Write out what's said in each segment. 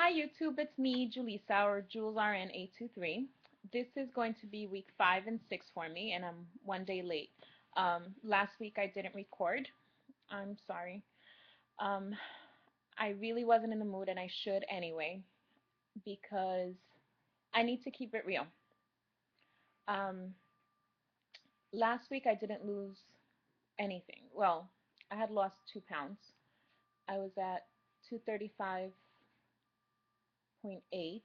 Hi YouTube, it's me, Julissa, or Jules RN823. This is going to be week 5 and 6 for me, and I'm one day late. Last week I didn't record. I'm sorry. Um, I really wasn't in the mood, and I should anyway, because I need to keep it real. Um, Last week I didn't lose anything. Well, I had lost 2 pounds. I was at 235.8.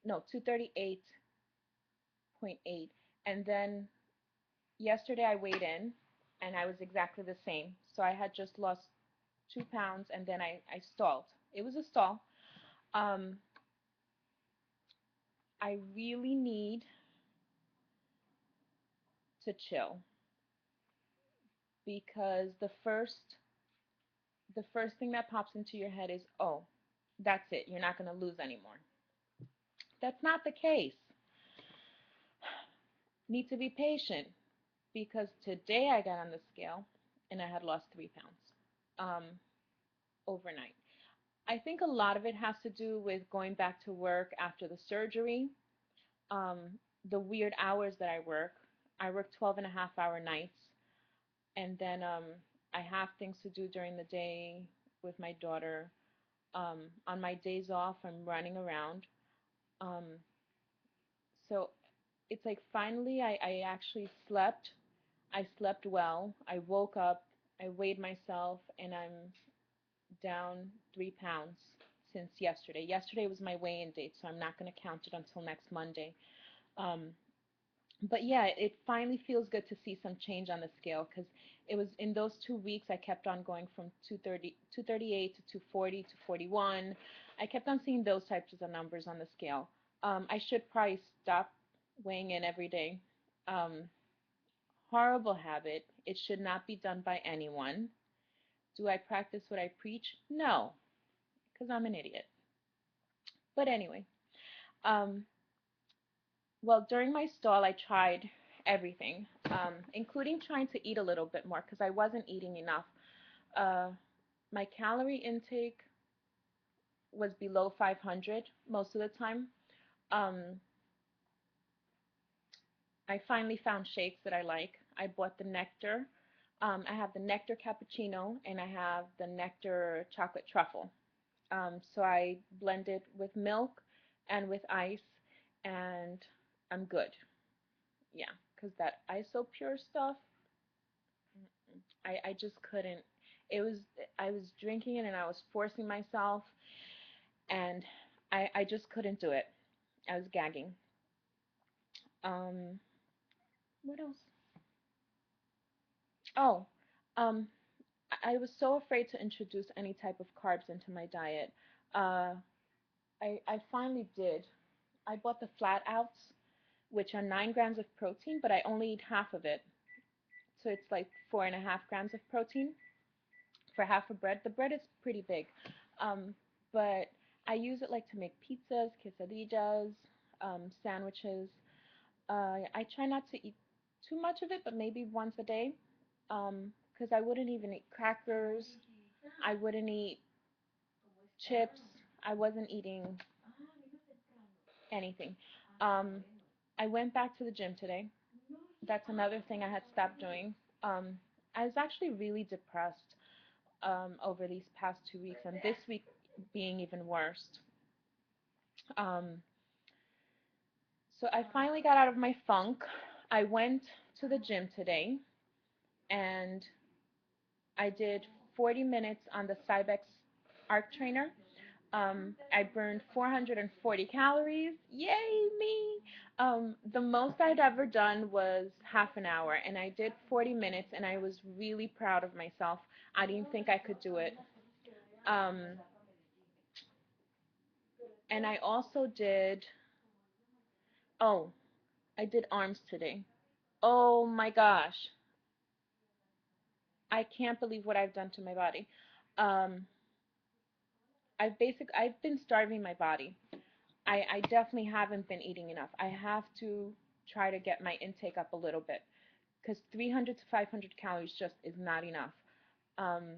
No, 238.8, and then yesterday I weighed in and I was exactly the same. So I had just lost 2 pounds and then I stalled. It was a stall. Um, I really need to chill because the first thing that pops into your head is, oh, that's it. You're not going to lose anymore. That's not the case. Need to be patient because today I got on the scale and I had lost 3 pounds overnight. I think a lot of it has to do with going back to work after the surgery, um, the weird hours that I work. I work 12-and-a-half-hour nights, and then I have things to do during the day with my daughter. On my days off, I'm running around. Um, so it's like finally I actually slept. I slept well. I woke up, I weighed myself, and I'm down 3 pounds since yesterday. Yesterday was my weigh-in date, so I'm not going to count it until next Monday. Um, but yeah, it finally feels good to see some change on the scale because it was in those 2 weeks I kept on going from 238 to 240 to 41. I kept on seeing those types of numbers on the scale. I should probably stop weighing in every day. Um, Horrible habit. It should not be done by anyone. Do I practice what I preach? No, because I'm an idiot. But anyway, um, well, during my stall, I tried everything, including trying to eat a little bit more because I wasn't eating enough. Uh, my calorie intake was below 500 most of the time. Um, I finally found shakes that I like. I bought the nectar. I have the nectar cappuccino and I have the nectar chocolate truffle. So I blend it with milk and with ice, and I'm good. Yeah, because that isopure stuff, I just couldn't. It was I was drinking it and I was forcing myself, and I just couldn't do it. I was gagging. Um, what else? Oh, um, I was so afraid to introduce any type of carbs into my diet. Uh, I finally did. I bought the flat outs, which are 9 grams of protein, but I only eat half of it. So it's like 4.5 grams of protein for half a bread. The bread is pretty big, but I use it like to make pizzas, quesadillas, sandwiches. I try not to eat too much of it, but maybe once a day, because I wouldn't even eat crackers. I wouldn't eat chips. I wasn't eating anything. Um, I went back to the gym today. That's another thing I had stopped doing. I was actually really depressed over these past 2 weeks, and this week being even worse. Um, so I finally got out of my funk. I went to the gym today, and I did 40 minutes on the Cybex Arc Trainer. I burned 440 calories. Yay, me! The most I'd ever done was half an hour, and I did 40 minutes, and I was really proud of myself. I didn't think I could do it. Um, and I also did, oh, I did arms today. Oh my gosh. I can't believe what I've done to my body. Um, I've been starving my body. I definitely haven't been eating enough. I have to try to get my intake up a little bit because 300 to 500 calories just is not enough. Um,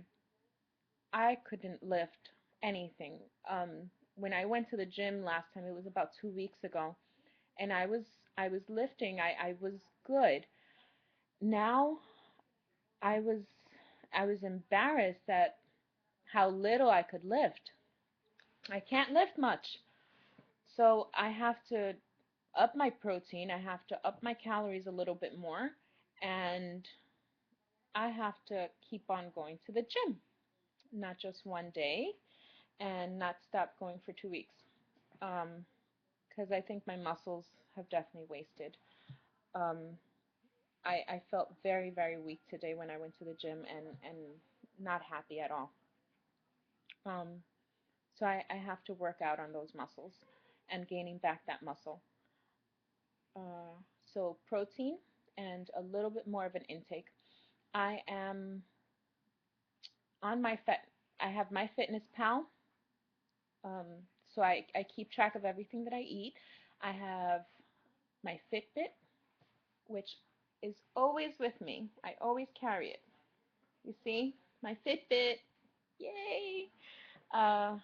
I couldn't lift anything. when I went to the gym last time, it was about 2 weeks ago, and I was lifting. I was good. Now I was I was embarrassed at how little I could lift. I can't lift much. So I have to up my protein, I have to up my calories a little bit more, and I have to keep on going to the gym, not just one day and not stop going for 2 weeks. Because I think my muscles have definitely wasted. Um, I felt very, very weak today when I went to the gym and not happy at all. Um, so I have to work out on those muscles and gaining back that muscle. Uh, so protein and a little bit more of an intake. I am on my fit. I have my Fitness Pal, um, so I keep track of everything that I eat. I have my Fitbit, which is always with me. I always carry it. You see, my Fitbit, yay! Uh,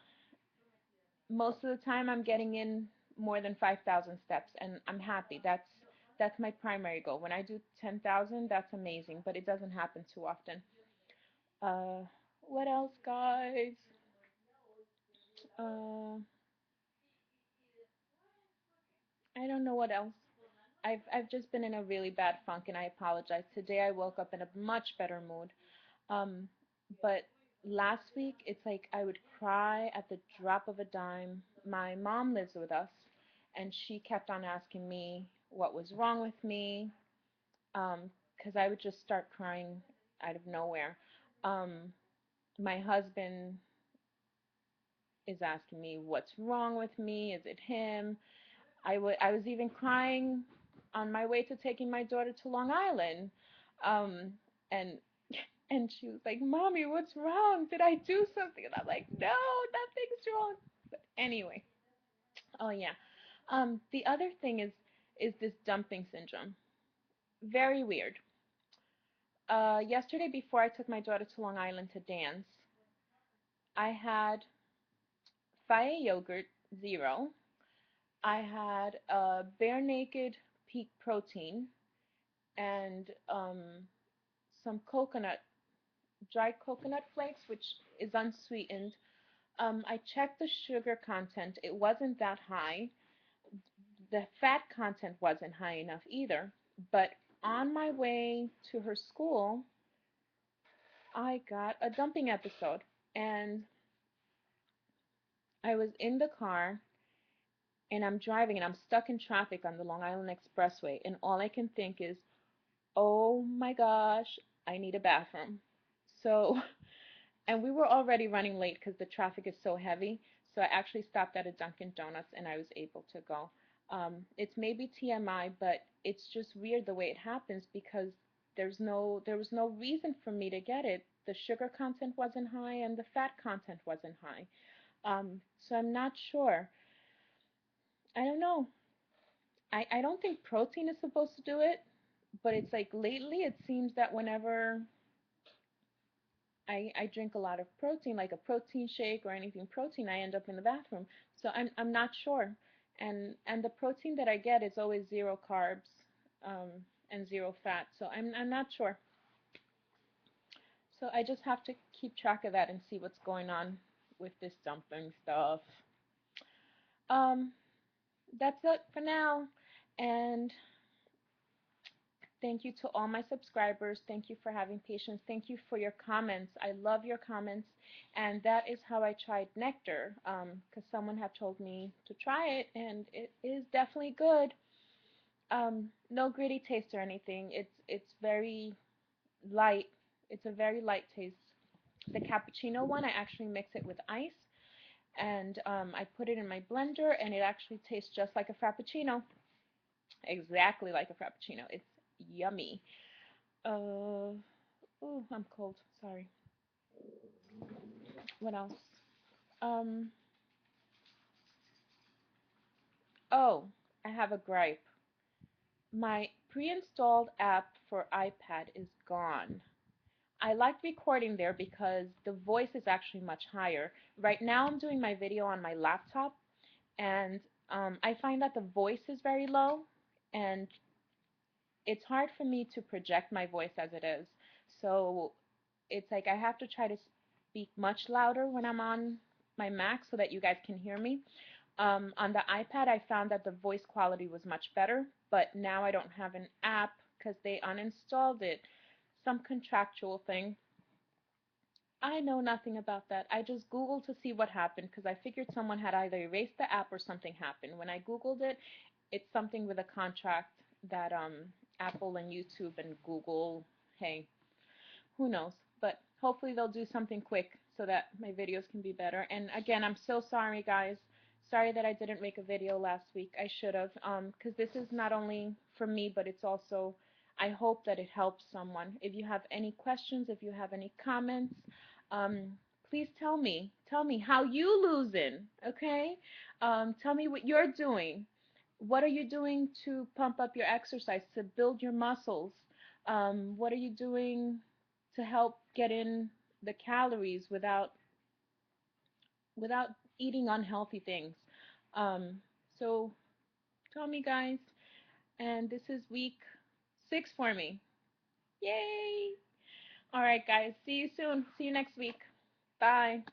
most of the time, I'm getting in more than 5,000 steps, and I'm happy. That's my primary goal. When I do 10,000, that's amazing, but it doesn't happen too often. Uh, what else, guys? Uh, I don't know what else. I've just been in a really bad funk, and I apologize. Today I woke up in a much better mood. Um, but last week it's like I would cry at the drop of a dime. My mom lives with us, and she kept on asking me what was wrong with me, because I would just start crying out of nowhere. Um, my husband is asking me what's wrong with me. Is it him? I was even crying on my way to taking my daughter to Long Island. Um, and and she was like, "Mommy, what's wrong? Did I do something?" And I'm like, "No, nothing's wrong." But anyway, oh yeah. The other thing is this dumping syndrome. Very weird. Yesterday before I took my daughter to Long Island to dance, I had Faya yogurt zero. I had bare naked peak protein and some coconut, dried coconut flakes, which is unsweetened. I checked the sugar content. It wasn't that high. The fat content wasn't high enough either. But on my way to her school, I got a dumping episode. And I was in the car and I'm driving and I'm stuck in traffic on the Long Island Expressway. And all I can think is, oh my gosh, I need a bathroom. So and we were already running late because the traffic is so heavy. So I actually stopped at a Dunkin' Donuts and I was able to go. It's maybe TMI, but it's just weird the way it happens because there was no reason for me to get it. The sugar content wasn't high and the fat content wasn't high. So I'm not sure. I don't know. I don't think protein is supposed to do it, but it's like lately it seems that whenever I drink a lot of protein, like a protein shake or anything protein, I end up in the bathroom. So I'm not sure. And the protein that I get is always zero carbs, um, and zero fat. So I'm not sure. So I just have to keep track of that and see what's going on with this dumping stuff. Um, that's it for now. And thank you to all my subscribers. Thank you for having patience. Thank you for your comments. I love your comments. And that is how I tried Nectar, because someone had told me to try it, and it is definitely good. No gritty taste or anything. It's very light. It's a very light taste. The cappuccino one, I actually mix it with ice, and I put it in my blender, and it actually tastes just like a frappuccino, exactly like a frappuccino. It's yummy. Uh, oh, I'm cold. Sorry. What else? Um, oh, I have a gripe. My pre-installed app for iPad is gone. I like recording there because the voice is actually much higher. Right now I'm doing my video on my laptop, and I find that the voice is very low, and it's hard for me to project my voice as it is. So it's like I have to try to speak much louder when I'm on my Mac so that you guys can hear me. On the iPad, I found that the voice quality was much better, but now I don't have an app because they uninstalled it. Some contractual thing. I know nothing about that. I just Googled to see what happened because I figured someone had either erased the app or something happened. When I Googled it, it's something with a contract that Apple and YouTube and Google, hey, who knows? But hopefully they'll do something quick so that my videos can be better. And again, I'm so sorry, guys. Sorry that I didn't make a video last week. I should have, because this is not only for me, but it's also, I hope that it helps someone. If you have any questions, if you have any comments, um, please tell me. Tell me how you losing, okay? Tell me what you're doing. What are you doing to pump up your exercise, to build your muscles? What are you doing to help get in the calories without eating unhealthy things? Um, so tell me, guys. And this is week 6 for me. Yay! All right, guys. See you soon. See you next week. Bye.